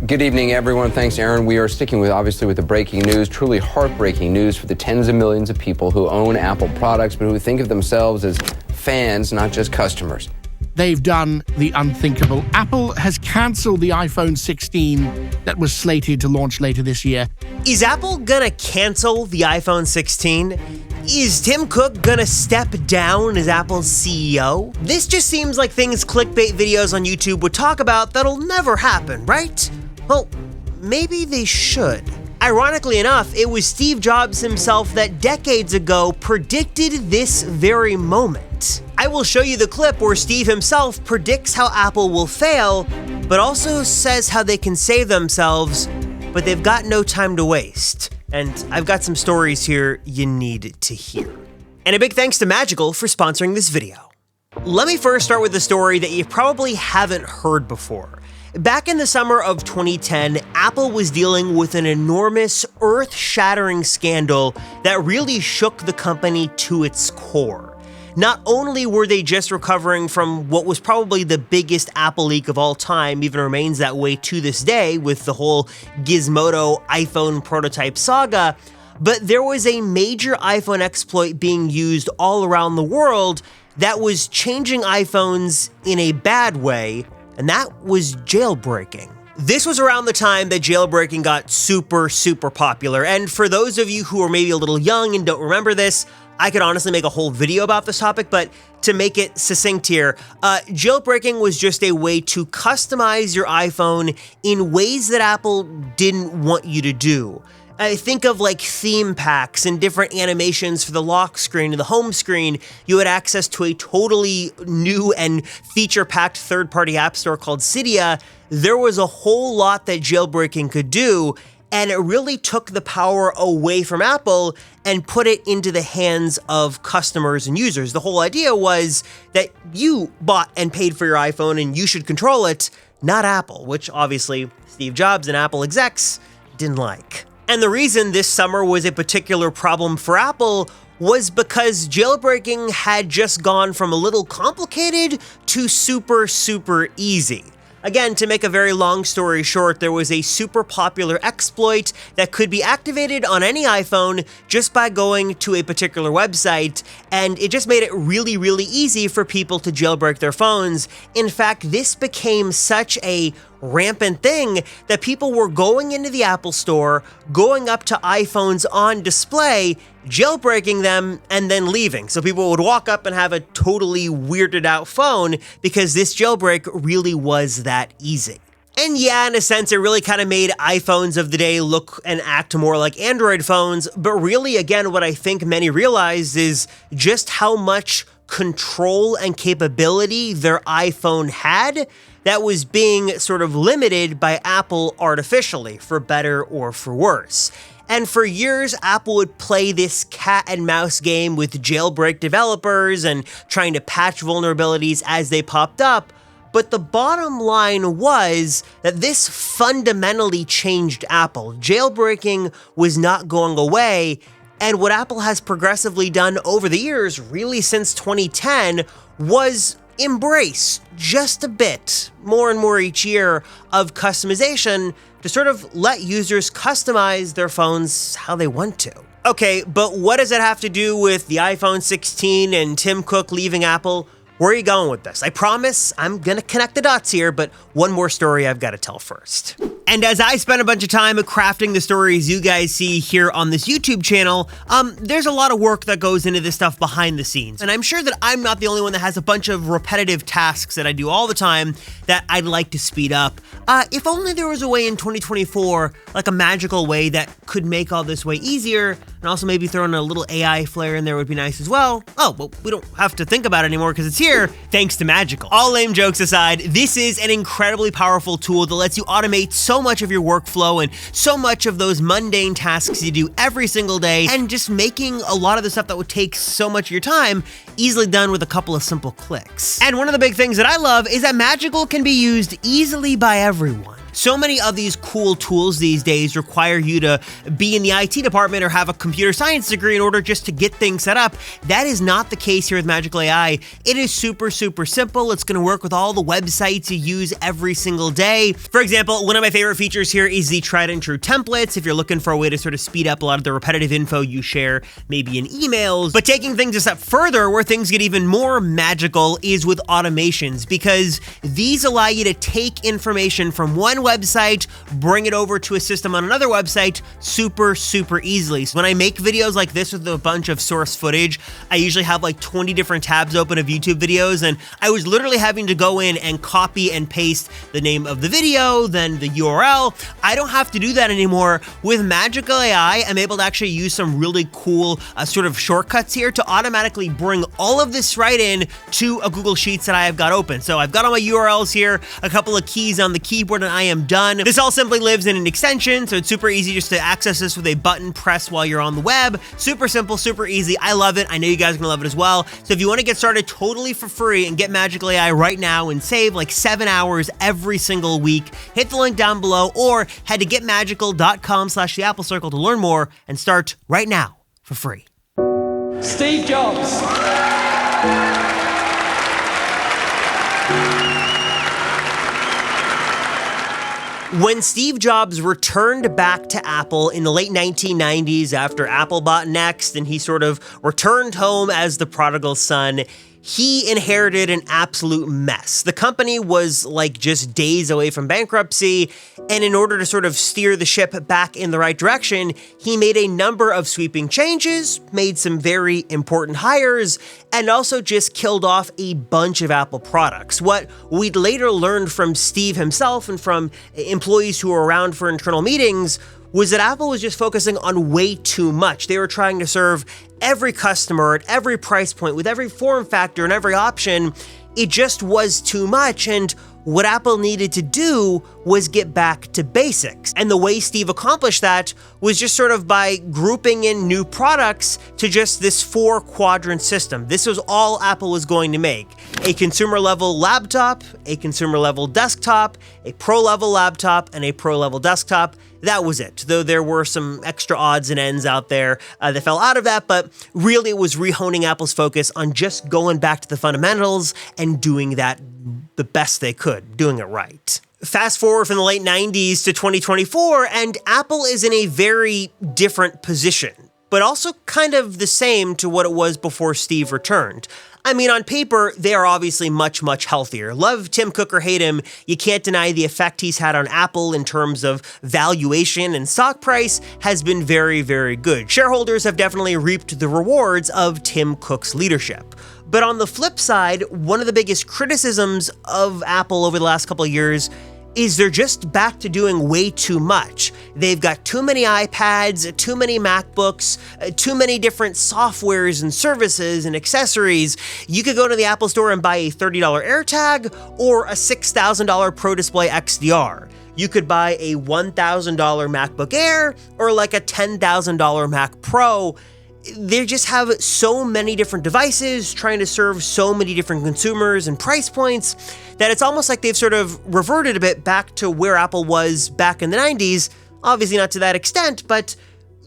Good evening, everyone. Thanks, Aaron. We are sticking obviously with the breaking news, truly heartbreaking news for the tens of millions of people who own Apple products, but who think of themselves as fans, not just customers. They've done the unthinkable. Apple has cancelled the iPhone 16 that was slated to launch later this year. Is Apple gonna cancel the iPhone 16? Is Tim Cook gonna step down as Apple's CEO? This just seems like things clickbait videos on YouTube would talk about that'll never happen, right? Well, maybe they should. Ironically enough, it was Steve Jobs himself that decades ago predicted this very moment. I will show you the clip where Steve himself predicts how Apple will fail, but also says how they can save themselves, but they've got no time to waste. And I've got some stories here you need to hear. And a big thanks to Magical for sponsoring this video. Let me first start with a story that you probably haven't heard before. Back in the summer of 2010, Apple was dealing with an enormous, earth-shattering scandal that really shook the company to its core. Not only were they just recovering from what was probably the biggest Apple leak of all time, even remains that way to this day with the whole Gizmodo iPhone prototype saga, but there was a major iPhone exploit being used all around the world that was changing iPhones in a bad way, and that was jailbreaking. This was around the time that jailbreaking got super popular, and for those of you who are maybe a little young and don't remember this, I could honestly make a whole video about this topic, but to make it succinct here, jailbreaking was just a way to customize your iPhone in ways that Apple didn't want you to do. I think of like theme packs and different animations for the lock screen and the home screen. You had access to a totally new and feature-packed third-party app store called Cydia. There was a whole lot that jailbreaking could do, and it really took the power away from Apple and put it into the hands of customers and users. The whole idea was that you bought and paid for your iPhone and you should control it, not Apple, which obviously Steve Jobs and Apple execs didn't like. And the reason this summer was a particular problem for Apple was because jailbreaking had just gone from a little complicated to super easy. Again, to make a very long story short, there was a super popular exploit that could be activated on any iPhone just by going to a particular website, and it just made it really easy for people to jailbreak their phones. In fact, this became such a rampant thing that people were going into the Apple Store, going up to iPhones on display, jailbreaking them, and then leaving. So people would walk up and have a totally weirded out phone because this jailbreak really was that easy. And yeah, in a sense, it really kind of made iPhones of the day look and act more like Android phones, but really, again, what I think many realized is just how much control and capability their iPhone had that was being sort of limited by Apple artificially, for better or for worse. And for years, Apple would play this cat and mouse game with jailbreak developers and trying to patch vulnerabilities as they popped up. But the bottom line was that this fundamentally changed Apple. Jailbreaking was not going away, and what Apple has progressively done over the years, really since 2010, was embrace just a bit, more and more each year, of customization to sort of let users customize their phones how they want to. Okay, but what does it have to do with the iPhone 16 and Tim Cook leaving Apple? Where are you going with this? I promise I'm gonna connect the dots here, but one more story I've gotta tell first. And as I spent a bunch of time crafting the stories you guys see here on this YouTube channel, there's a lot of work that goes into this stuff behind the scenes. And I'm sure that I'm not the only one that has a bunch of repetitive tasks that I do all the time that I'd like to speed up. If only there was a way in 2024, like a magical way that could make all this way easier, and also maybe throw in a little AI flair in there would be nice as well. Oh, well, we don't have to think about it anymore because it's here, thanks to Magical. All lame jokes aside, this is an incredibly powerful tool that lets you automate so much of your workflow and so much of those mundane tasks you do every single day, and just making a lot of the stuff that would take so much of your time easily done with a couple of simple clicks. And one of the big things that I love is that Magical can be used easily by everyone. So many of these cool tools these days require you to be in the IT department or have a computer science degree in order just to get things set up. That is not the case here with Magical AI. It is super, super simple. It's going to work with all the websites you use every single day. For example, one of my favorite features here is the tried and true templates. If you're looking for a way to sort of speed up a lot of the repetitive info you share, maybe in emails. But taking things a step further, where things get even more magical, is with automations, because these allow you to take information from one website, bring it over to a system on another website super, super easily. So when I make videos like this with a bunch of source footage, I usually have like 20 different tabs open of YouTube videos, and I was literally having to go in and copy and paste the name of the video, then the URL. I don't have to do that anymore. With Magical AI, I'm able to actually use some really cool sort of shortcuts here to automatically bring all of this right in to a Google Sheets that I have got open. So I've got all my URLs here, a couple of keys on the keyboard, and I am done. This all simply lives in an extension, so it's super easy just to access this with a button press while you're on the web. Super simple, super easy. I love it. I know you guys are gonna love it as well. So if you want to get started totally for free and get Magical AI right now and save like 7 hours every single week, hit the link down below or head to getmagical.com/theapplecircle to learn more and start right now for free. Steve Jobs. When Steve Jobs returned back to Apple in the late 1990s after Apple bought Next and he sort of returned home as the prodigal son, he inherited an absolute mess. The company was like just days away from bankruptcy, and in order to sort of steer the ship back in the right direction, he made a number of sweeping changes, made some very important hires, and also just killed off a bunch of Apple products. What we'd later learned from Steve himself and from employees who were around for internal meetings was that Apple was just focusing on way too much. They were trying to serve every customer at every price point with every form factor and every option. It just was too much, and what Apple needed to do was get back to basics. And the way Steve accomplished that was just sort of by grouping in new products to just this 4-quadrant system. This was all Apple was going to make: a consumer level laptop, a consumer level desktop, a pro level laptop, and a pro level desktop. That was it, though there were some extra odds and ends out there that fell out of that, but really it was rehoning Apple's focus on just going back to the fundamentals and doing that the best they could, doing it right. Fast forward from the late 90s to 2024, and Apple is in a very different position, but also kind of the same to what it was before Steve returned. I mean, on paper, they are obviously much, much healthier. Love Tim Cook or hate him, you can't deny the effect he's had on Apple in terms of valuation, and stock price has been very, very good. Shareholders have definitely reaped the rewards of Tim Cook's leadership. But on the flip side, one of the biggest criticisms of Apple over the last couple of years is they're just back to doing way too much. They've got too many iPads, too many MacBooks, too many different softwares and services and accessories. You could go to the Apple Store and buy a $30 AirTag or a $6,000 Pro Display XDR. You could buy a $1,000 MacBook Air or like a $10,000 Mac Pro. They just have so many different devices trying to serve so many different consumers and price points that it's almost like they've sort of reverted a bit back to where Apple was back in the 90s. Obviously not to that extent, but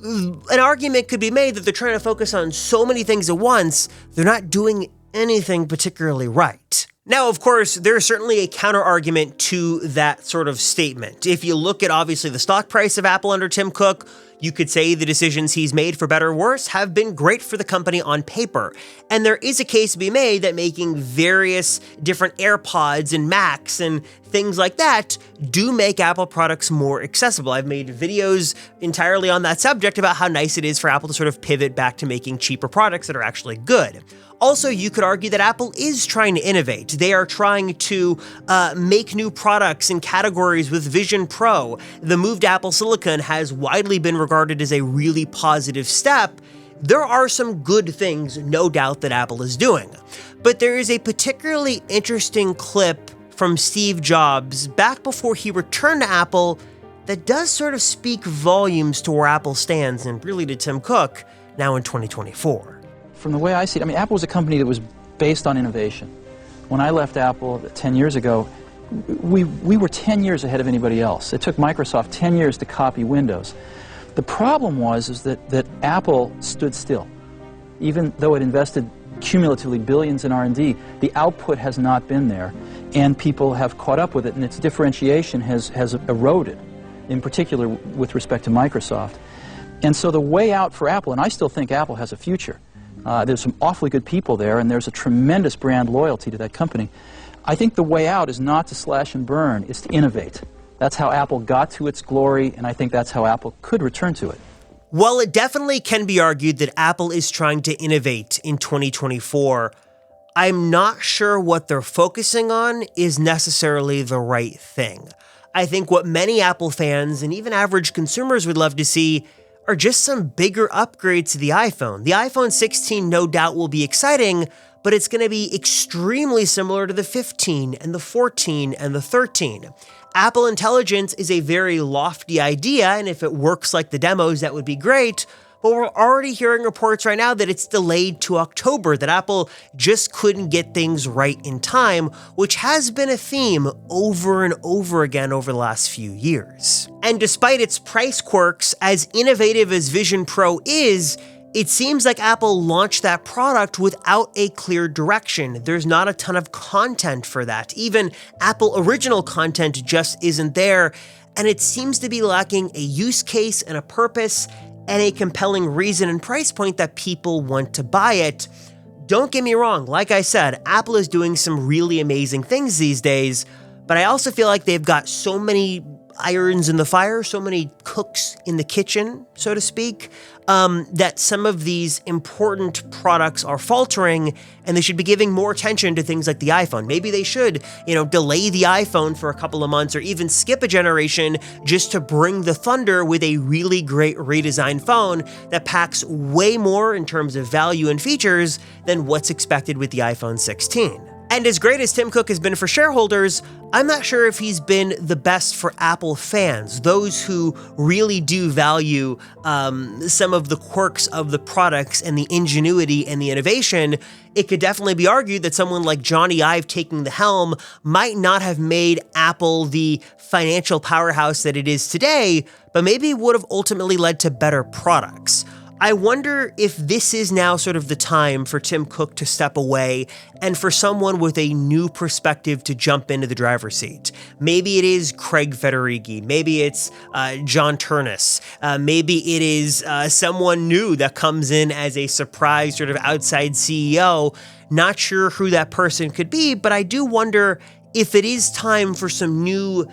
an argument could be made that they're trying to focus on so many things at once, they're not doing anything particularly right. Now, of course, there's certainly a counter-argument to that sort of statement. If you look at, obviously, the stock price of Apple under Tim Cook, you could say the decisions he's made, for better or worse, have been great for the company on paper. And there is a case to be made that making various different AirPods and Macs and things like that do make Apple products more accessible. I've made videos entirely on that subject about how nice it is for Apple to sort of pivot back to making cheaper products that are actually good. Also, you could argue that Apple is trying to innovate. They are trying to make new products in categories with Vision Pro. The move to Apple Silicon has widely been regarded as a really positive step. There are some good things, no doubt, that Apple is doing. But there is a particularly interesting clip from Steve Jobs back before he returned to Apple that does sort of speak volumes to where Apple stands, and really to Tim Cook now in 2024. From the way I see it, I mean, Apple was a company that was based on innovation. When I left Apple 10 years ago, we were 10 years ahead of anybody else. It took Microsoft 10 years to copy Windows. The problem was that Apple stood still. Even though it invested cumulatively billions in R&D, the output has not been there, and people have caught up with it, and its differentiation has eroded, in particular with respect to Microsoft. And so the way out for Apple, and I still think Apple has a future. There's some awfully good people there, and there's a tremendous brand loyalty to that company. I think the way out is not to slash and burn, it's to innovate. That's how Apple got to its glory, and I think that's how Apple could return to it. Well, it definitely can be argued that Apple is trying to innovate in 2024. I'm not sure what they're focusing on is necessarily the right thing. I think what many Apple fans and even average consumers would love to see are just some bigger upgrades to the iPhone. The iPhone 16 no doubt will be exciting, but it's going to be extremely similar to the 15 and the 14 and the 13. Apple Intelligence is a very lofty idea, and if it works like the demos, that would be great. But we're already hearing reports right now that it's delayed to October, that Apple just couldn't get things right in time, which has been a theme over and over again over the last few years. And despite its price quirks, as innovative as Vision Pro is, it seems like Apple launched that product without a clear direction. There's not a ton of content for that. Even Apple original content just isn't there, and it seems to be lacking a use case and a purpose and a compelling reason and price point that people want to buy it. Don't get me wrong, like I said, Apple is doing some really amazing things these days, but I also feel like they've got so many irons in the fire, so many cooks in the kitchen, so to speak, that some of these important products are faltering, and they should be giving more attention to things like the iPhone. Maybe they should, delay the iPhone for a couple of months or even skip a generation just to bring the thunder with a really great redesigned phone that packs way more in terms of value and features than what's expected with the iPhone 16. And as great as Tim Cook has been for shareholders, I'm not sure if he's been the best for Apple fans, those who really do value some of the quirks of the products and the ingenuity and the innovation. It could definitely be argued that someone like Johnny Ive taking the helm might not have made Apple the financial powerhouse that it is today, but maybe would have ultimately led to better products. I wonder if this is now sort of the time for Tim Cook to step away and for someone with a new perspective to jump into the driver's seat. Maybe it is Craig Federighi, maybe it's John Turnus, maybe it is someone new that comes in as a surprise sort of outside CEO. Not sure who that person could be, but I do wonder if it is time for some new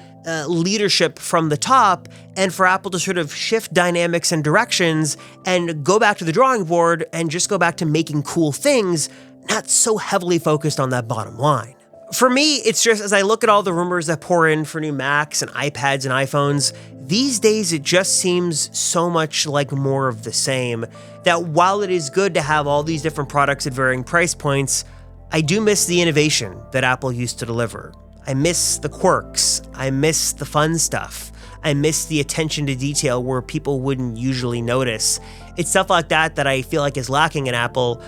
leadership from the top and for Apple to sort of shift dynamics and directions and go back to the drawing board and just go back to making cool things, not so heavily focused on that bottom line. For me, it's just as I look at all the rumors that pour in for new Macs and iPads and iPhones, these days it just seems so much like more of the same, that while it is good to have all these different products at varying price points, I do miss the innovation that Apple used to deliver. I miss the quirks. I miss the fun stuff. I miss the attention to detail where people wouldn't usually notice. It's stuff like that that I feel like is lacking in Apple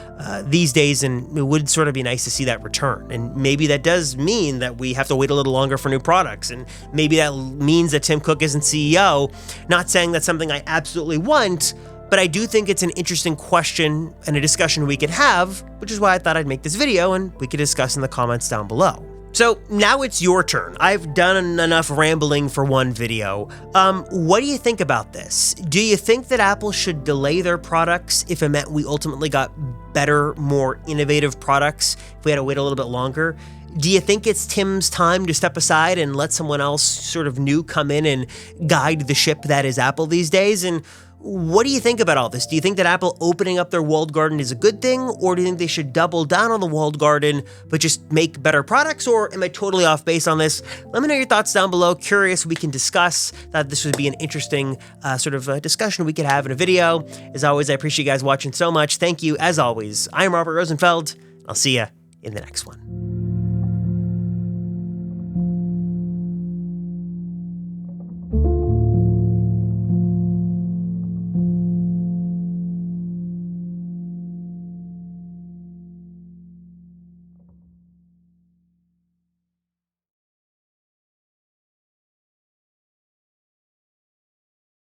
these days, and it would sort of be nice to see that return. And maybe that does mean that we have to wait a little longer for new products, and maybe that means that Tim Cook isn't CEO. Not saying that's something I absolutely want, but I do think it's an interesting question and a discussion we could have, which is why I thought I'd make this video and we could discuss in the comments down below. So now it's your turn. I've done enough rambling for one video. What do you think about this? Do you think that Apple should delay their products if it meant we ultimately got better, more innovative products if we had to wait a little bit longer? Do you think it's Tim's time to step aside and let someone else sort of new come in and guide the ship that is Apple these days? And what do you think about all this? Do you think that Apple opening up their walled garden is a good thing, or do you think they should double down on the walled garden but just make better products, or am I totally off base on this? Let me know your thoughts down below. Curious, we can discuss. Thought this would be an interesting sort of discussion we could have in a video. As always, I appreciate you guys watching so much. Thank you, as always. I'm Robert Rosenfeld. I'll see you in the next one.